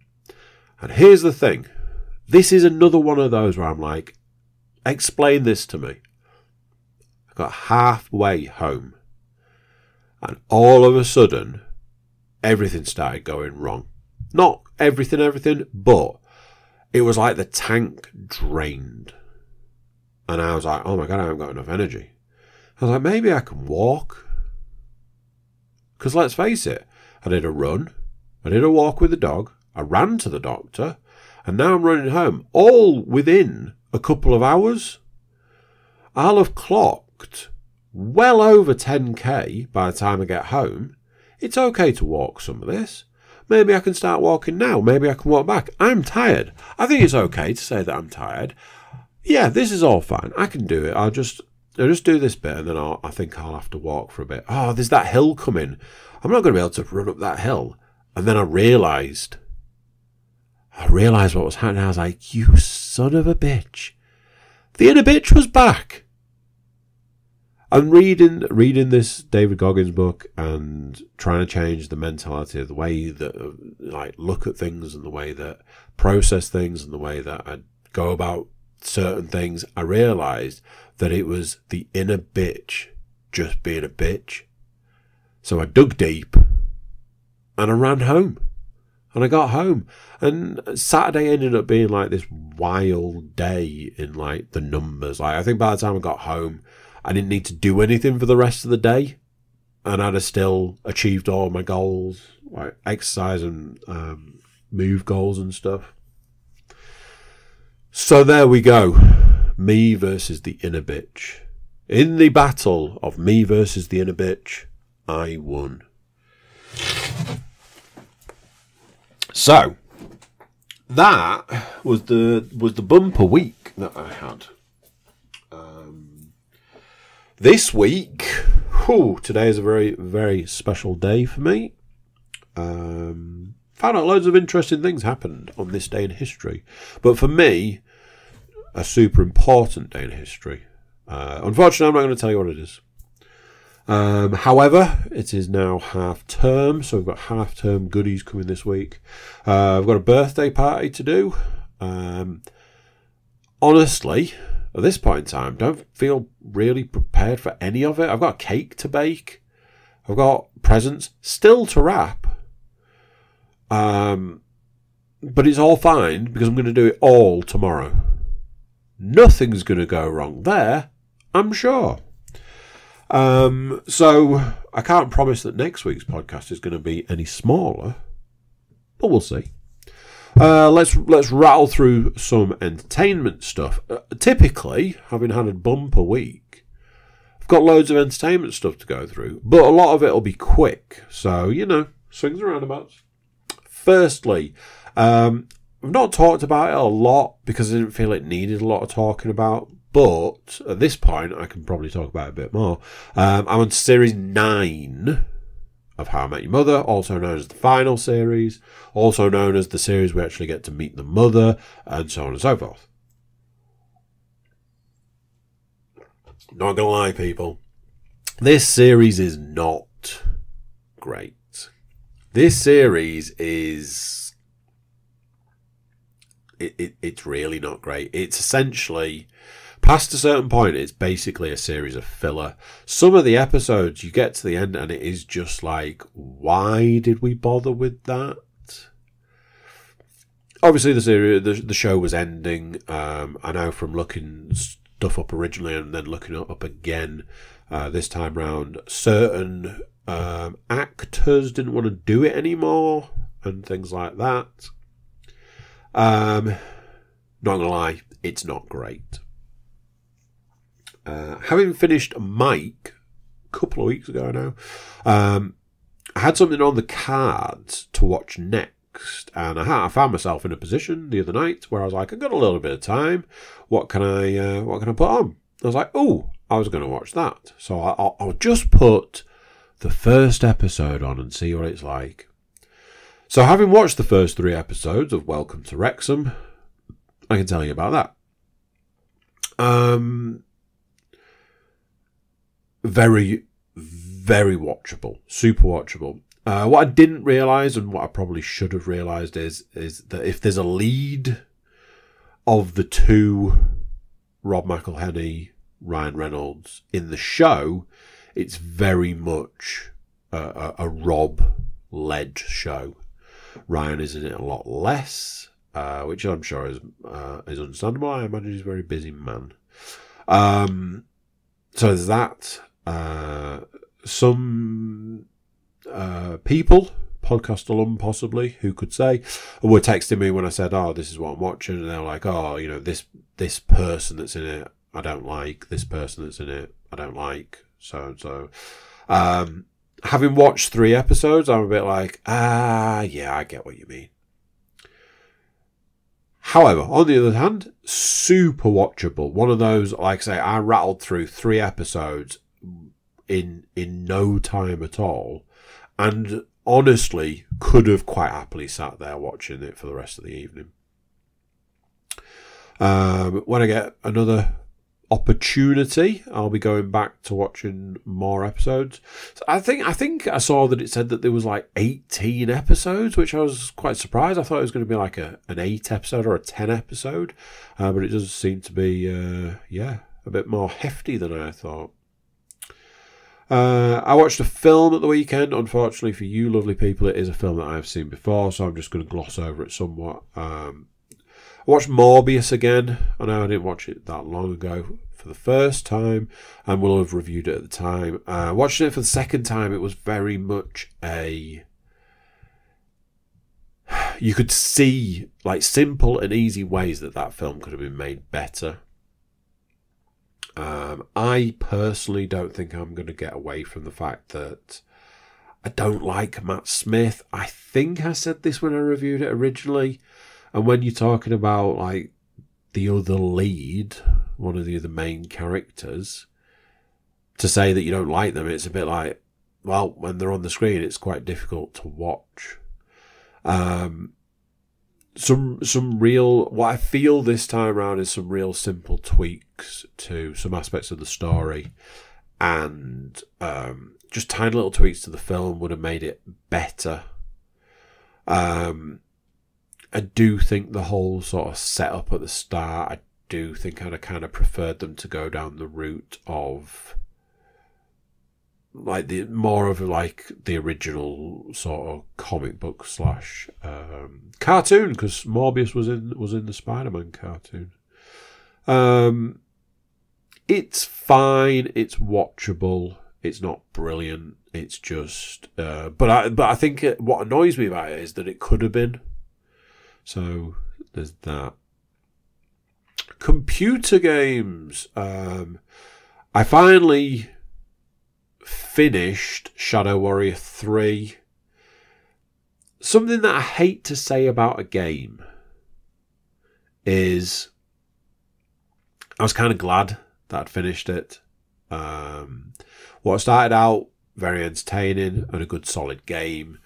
And here's the thing. This is another one of those where I'm like, explain this to me. I got halfway home. And all of a sudden, everything started going wrong. Not everything, but it was like the tank drained. And I was like, oh my God, I haven't got enough energy. I was like, maybe I can walk. Because let's face it, I did a run. I did a walk with the dog. I ran to the doctor. And now I'm running home. All within a couple of hours. I'll have clocked well over 10k by the time I get home. It's okay to walk some of this. Maybe I can start walking now. Maybe I can walk back. I'm tired. I think it's okay to say that I'm tired. Yeah, this is all fine. I can do it. I'll just do this bit and then I think I'll have to walk for a bit. Oh, there's that hill coming. I'm not going to be able to run up that hill. And then I realised what was happening. I was like, you son of a bitch. The inner bitch was back. I'm reading this David Goggins book and trying to change the mentality of the way that like look at things and the way that process things and the way that I go about certain things. I realised that it was the inner bitch just being a bitch. So I dug deep and I ran home. And I got home. And Saturday ended up being like this wild day in like the numbers. Like I think by the time I got home, I didn't need to do anything for the rest of the day. And I'd have still achieved all my goals, like exercise and move goals and stuff. So there we go. Me versus the inner bitch. In the battle of me versus the inner bitch, I won. So that was the bumper week that I had. This week, today is a very, very special day for me. Found out loads of interesting things happened on this day in history. But for me, a super important day in history. Unfortunately, I'm not going to tell you what it is. However, it is now half term, so we've got half term goodies coming this week. I've got a birthday party to do. Honestly, at this point in time, don't feel really prepared for any of it. I've got a cake to bake. I've got presents still to wrap. But it's all fine because I'm going to do it all tomorrow. Nothing's going to go wrong there, I'm sure. So I can't promise that next week's podcast is going to be any smaller, but we'll see. Let's rattle through some entertainment stuff. Typically, having had a bumper week, I've got loads of entertainment stuff to go through, but a lot of it will be quick. So, swings and roundabouts. Firstly, I've not talked about it a lot because I didn't feel it needed a lot of talking about. But at this point, I can probably talk about it a bit more. I'm on series 9 of How I Met Your Mother, also known as the final series, also known as the series we actually get to meet the mother, and so on and so forth. Not gonna lie, people, this series is not great. This series is... It's really not great. It's essentially... Past a certain point, it's basically a series of filler. Some of the episodes, you get to the end and it is just like, why did we bother with that? Obviously, the show was ending. I know from looking stuff up originally and then looking it up again this time round, certain actors didn't want to do it anymore and things like that. Not gonna lie, it's not great. Having finished Mike a couple of weeks ago now, I had something on the cards to watch next, and I found myself in a position the other night where I was like, I've got a little bit of time. What can I put on? I was like, oh, I was going to watch that. So I'll just put the first episode on and see what it's like. So having watched the first 3 episodes of Welcome to Wrexham, I can tell you about that. Very, very watchable. Super watchable. What I didn't realise, and what I probably should have realised, is that if there's a lead of the 2 Rob McElhenney, Ryan Reynolds in the show, it's very much a Rob-led show. Ryan is in it a lot less, which I'm sure is understandable. I imagine he's a very busy man. So there's that. Some people, podcast alum possibly, who could say, were texting me when I said, oh, this is what I'm watching, and they're like, oh, this person that's in it, I don't like. This person that's in it, I don't like. So. Having watched 3 episodes, I'm a bit like, yeah, I get what you mean. However, on the other hand, super watchable. One of those, like I say, I rattled through 3 episodes in no time at all, and honestly could have quite happily sat there watching it for the rest of the evening. When I get another opportunity, I'll be going back to watching more episodes. So I think I saw that it said that there was like 18 episodes, which I was quite surprised. I thought it was going to be like an 8 episode or a 10 episode, but it does seem to be a bit more hefty than I thought. I watched a film at the weekend. Unfortunately for you lovely people, it is a film that I have seen before, so I'm just going to gloss over it somewhat. I watched Morbius again. I know I didn't watch it that long ago for the first time, and will have reviewed it at the time. Watching it for the second time, it was very much you could see like simple and easy ways that film could have been made better. I personally don't think I'm going to get away from the fact that I don't like Matt Smith. I think I said this when I reviewed it originally. And when you're talking about like the other lead, one of the other main characters, to say that you don't like them, it's a bit like, well, when they're on the screen, it's quite difficult to watch. Some real, what I feel this time around is some real simple tweaks to some aspects of the story, and just tiny little tweaks to the film would have made it better. I do think the whole sort of setup at the start, I do think I'd have kind of preferred them to go down the route of like the original sort of comic book / cartoon, because Morbius was in the Spider-Man cartoon. It's fine, it's watchable, it's not brilliant, it's just but I think what annoys me about it is that it could have been. So there's that. Computer games. I finally finished Shadow Warrior 3. Something that I hate to say about a game is I was kind of glad that I'd finished it. What started out very entertaining and a good solid game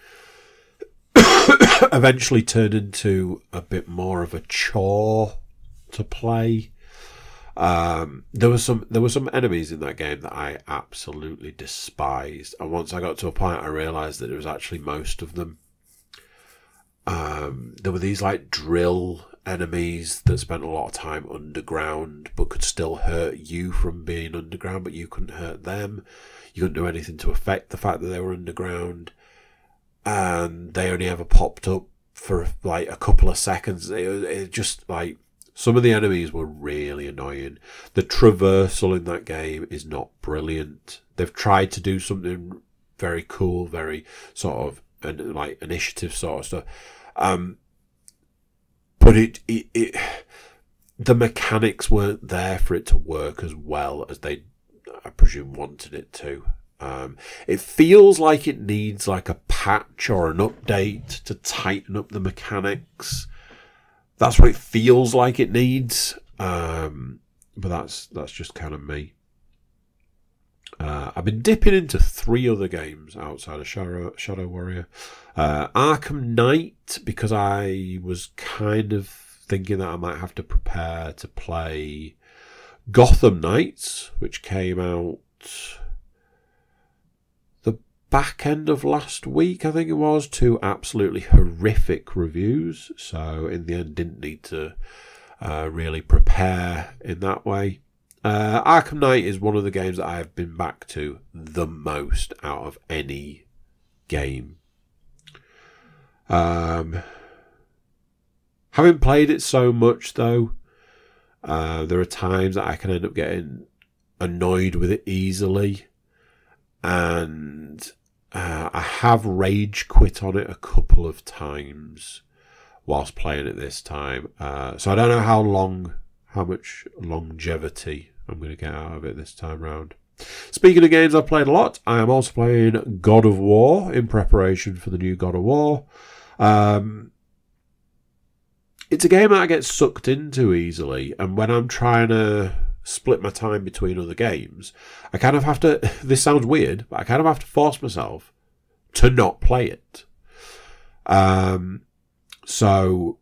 eventually turned into a bit more of a chore to play. There were some enemies in that game that I absolutely despised, and once I got to a point I realised that it was actually most of them. There were these like drill enemies that spent a lot of time underground but could still hurt you from being underground, but you couldn't hurt them. You couldn't do anything to affect the fact that they were underground, and they only ever popped up for like a couple of seconds. It just like, some of the enemies were really annoying. The traversal in that game is not brilliant. They've tried to do something very cool, very sort of like initiative sort of stuff, but the mechanics weren't there for it to work as well as they, I presume, wanted it to. It feels like it needs like a patch or an update to tighten up the mechanics. That's what it feels like it needs. But that's just kind of me. I've been dipping into 3 other games outside of Shadow Warrior. Arkham Knight, because I was kind of thinking that I might have to prepare to play Gotham Knights, which came out the back end of last week, I think it was, 2 absolutely horrific reviews. So in the end, didn't need to really prepare in that way. Arkham Knight is one of the games that I have been back to the most out of any game. Having played it so much, though, there are times that I can end up getting annoyed with it easily, and I have rage quit on it a couple of times whilst playing it this time. So I don't know how much longevity I'm going to get out of it this time round. Speaking of games I've played a lot, I am also playing God of War in preparation for the new God of War. It's a game that I get sucked into easily, and when I'm trying to split my time between other games, I kind of have to, this sounds weird, but I kind of have to force myself to not play it. So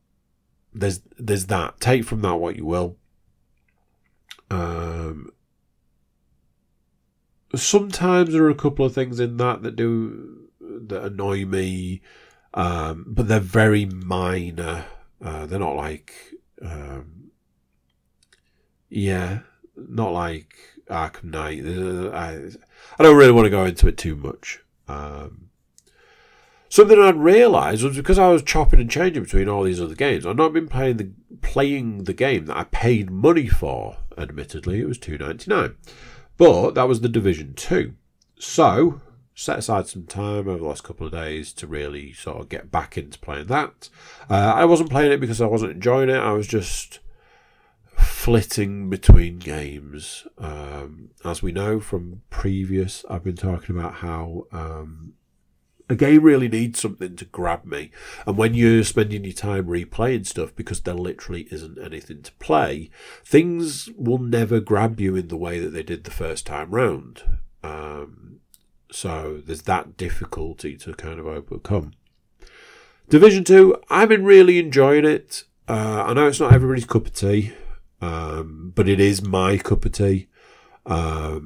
there's that. Take from that what you will. Sometimes there are a couple of things in that annoy me, but they're very minor. They're not like, not like Arkham Knight. I don't really want to go into it too much. Something I'd realised was because I was chopping and changing between all these other games, I've not been playing the game that I paid money for. Admittedly, it was $2.99, but that was The Division 2. So set aside some time over the last couple of days to really sort of get back into playing that. I wasn't playing it because I wasn't enjoying it. I was just flitting between games. As we know from previous, I've been talking about how a game really needs something to grab me. And when you're spending your time replaying stuff because there literally isn't anything to play, things will never grab you in the way that they did the first time round. So there's that difficulty to kind of overcome. Division 2, I've been really enjoying it. I know it's not everybody's cup of tea, but it is my cup of tea. I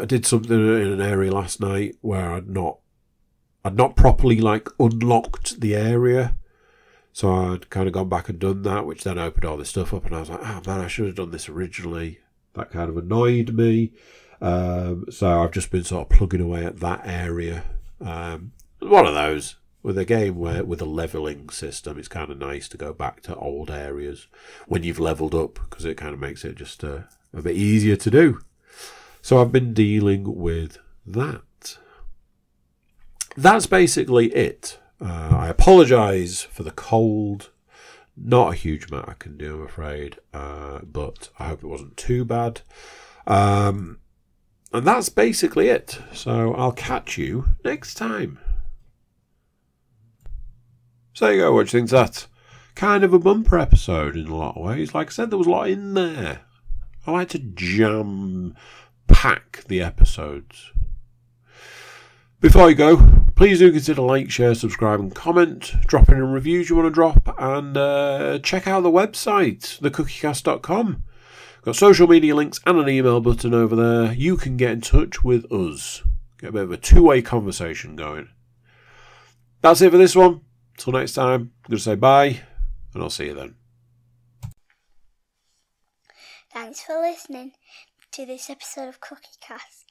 did something in an area last night where I'd not properly unlocked the area. So I'd kind of gone back and done that, which then opened all this stuff up, and I was like, oh man, I should have done this originally. That kind of annoyed me. So I've just been sort of plugging away at that area. One of those. With a game with a levelling system, it's kind of nice to go back to old areas when you've levelled up, because it kind of makes it just a bit easier to do. So I've been dealing with that. That's basically it. I apologise for the cold. Not a huge amount I can do, I'm afraid. But I hope it wasn't too bad. And that's basically it. So I'll catch you next time. So there you go, what do you think of that? Kind of a bumper episode in a lot of ways. Like I said, there was a lot in there. I like to jam-pack the episodes. Before you go, please do consider like, share, subscribe and comment. Drop in reviews you want to drop. And check out the website, thecookiecast.com. Got social media links and an email button over there. You can get in touch with us. Get a bit of a two-way conversation going. That's it for this one. Till next time, I'm going to say bye, and I'll see you then. Thanks for listening to this episode of Cookie Cast.